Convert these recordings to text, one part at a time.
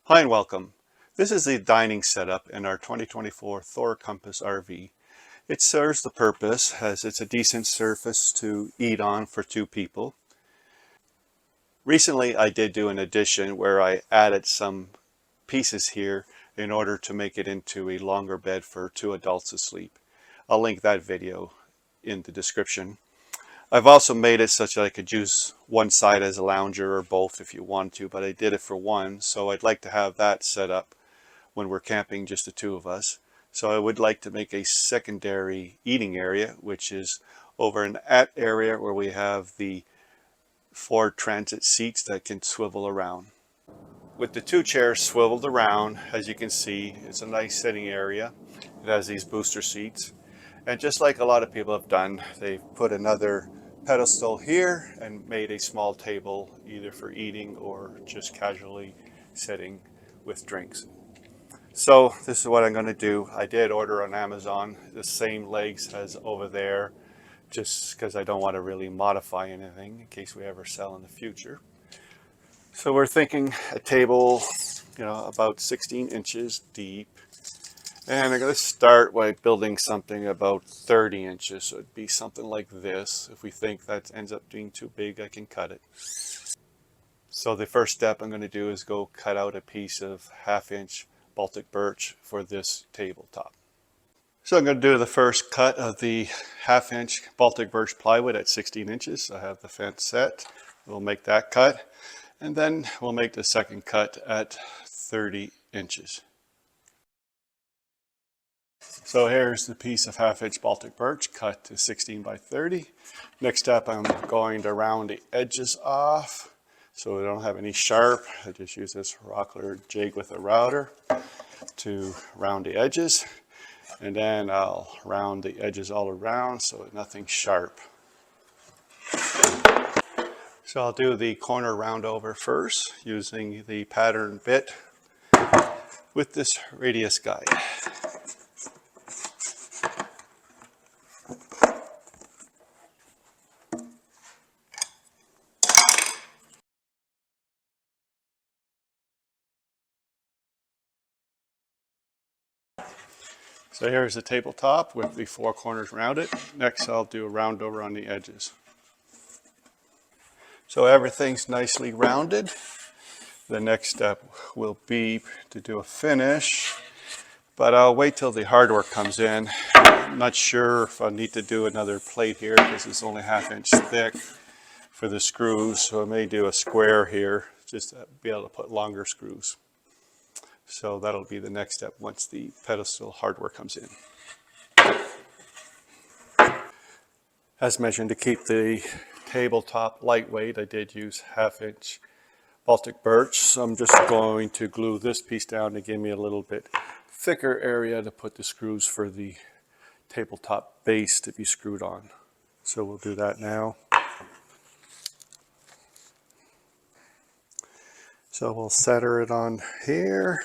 Hi and welcome. This is the dining setup in our 2024 Thor Compass RV. It serves the purpose as it's a decent surface to eat on for two people. Recently I did do an addition where I added some pieces here in order to make it into a longer bed for two adults to sleep. I'll link that video in the description. I've also made it such that I could use one side as a lounger or both if you want to, but I did it for one, so I'd like to have that set up when we're camping, just the two of us. So I would like to make a secondary eating area, which is over in that area where we have the 4 transit seats that can swivel around. With the 2 chairs swiveled around, as you can see, it's a nice sitting area. It has these booster seats. And just like a lot of people have done, they've put another pedestal here and made a small table either for eating or just casually sitting with drinks. So this is what I'm going to do. I did order on Amazon the same legs as over there, just because I don't want to really modify anything in case we ever sell in the future. So we're thinking a table, about 16 inches deep. And I'm going to start by building something about 30 inches. So it'd be something like this. If we think that ends up being too big, I can cut it. So the first step I'm going to do is go cut out a piece of 1/2 inch Baltic birch for this tabletop. So I'm going to do the first cut of the 1/2 inch Baltic birch plywood at 16 inches. I have the fence set. We'll make that cut. And then we'll make the second cut at 30 inches. So here's the piece of 1/2 inch Baltic birch cut to 16 by 30. Next step, I'm going to round the edges off so we don't have any sharp. I just use this rockler jig with a router to round the edges. And then I'll round the edges all around so nothing's sharp. So I'll do the corner round over first using the pattern bit with this radius guide. So here's the tabletop with the 4 corners rounded. Next I'll do a round over on the edges. So everything's nicely rounded. The next step will be to do a finish, but I'll wait till the hard work comes in. I'm not sure if I need to do another plate here because it's only 1/2 inch thick for the screws, so I may do a square here just to be able to put longer screws. So that'll be the next step once the pedestal hardware comes in. As mentioned, to keep the tabletop lightweight, I did use 1/2 inch Baltic birch. So I'm just going to glue this piece down to give me a little bit thicker area to put the screws for the tabletop base to be screwed on. So we'll do that now. So we'll center it on here.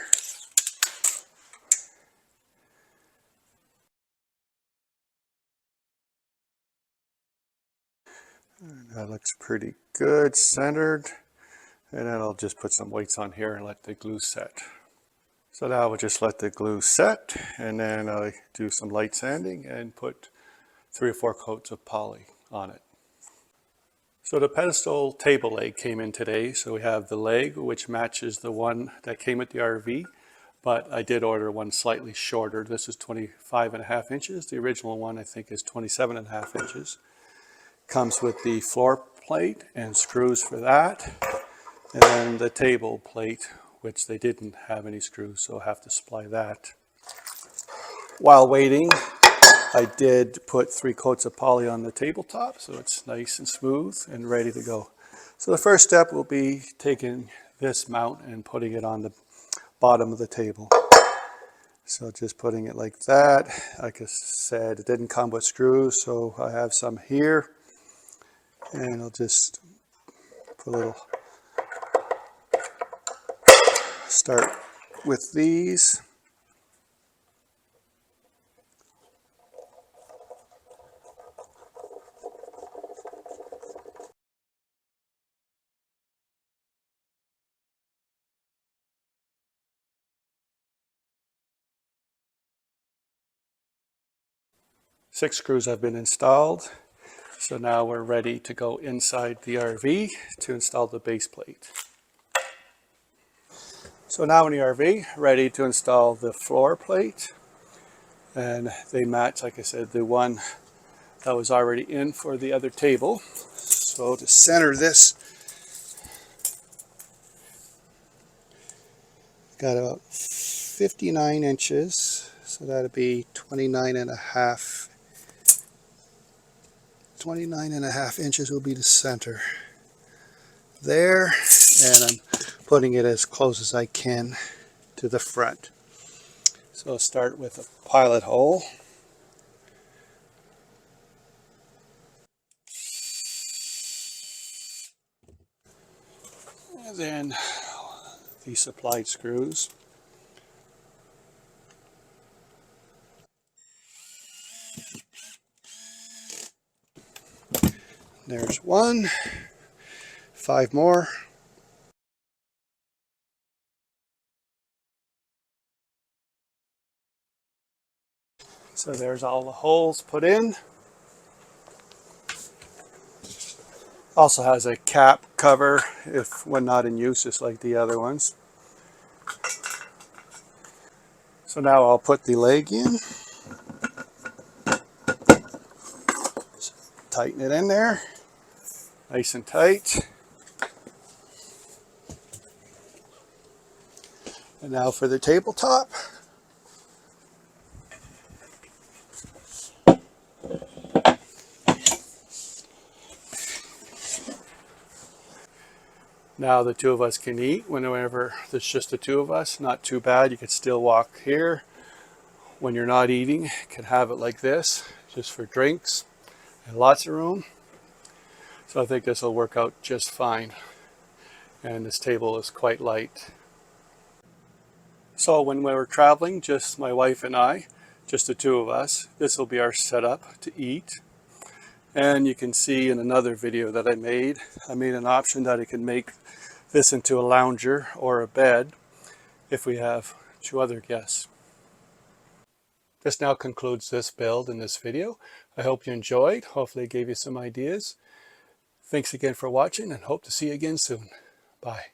And that looks pretty good, centered. And then I'll just put some weights on here and let the glue set. So now we'll just let the glue set, and then I do some light sanding and put 3 or 4 coats of poly on it. So the pedestal table leg came in today. So we have the leg, which matches the one that came with the RV, but I did order one slightly shorter. This is 25.5 inches. The original one I think is 27.5 inches. Comes with the floor plate and screws for that, and then the table plate, which they didn't have any screws, so I'll have to supply that. While waiting, I did put 3 coats of poly on the tabletop, so it's nice and smooth and ready to go. So the first step will be taking this mount and putting it on the bottom of the table. So just putting it like that. Like I said, it didn't come with screws, so I have some here. And I'll just put a little, start with these. 6 screws have been installed. So now we're ready to go inside the RV to install the base plate. So now in the RV, ready to install the floor plate. And they match, like I said, the one that was already in for the other table. So to center this, got about 59 inches. So that'd be 29 and a half inches will be the center there, and I'm putting it as close as I can to the front. So I'll start with a pilot hole. And then the supplied screws. There's one, 5 more. So there's all the holes put in. Also has a cap cover if when not in use, just like the other ones. So now I'll put the leg in. Tighten it in there, nice and tight. And now for the tabletop. Now the two of us can eat whenever there's just the two of us. Not too bad. You could still walk here. When you're not eating, you can have it like this, just for drinks. And lots of room. So I think this will work out just fine. And this table is quite light. So when we were traveling, just my wife and I, just the two of us, this will be our setup to eat. And you can see in another video that I made an option that I can make this into a lounger or a bed if we have 2 other guests. This now concludes this build in this video. I hope you enjoyed. Hopefully it gave you some ideas. Thanks again for watching and hope to see you again soon. Bye.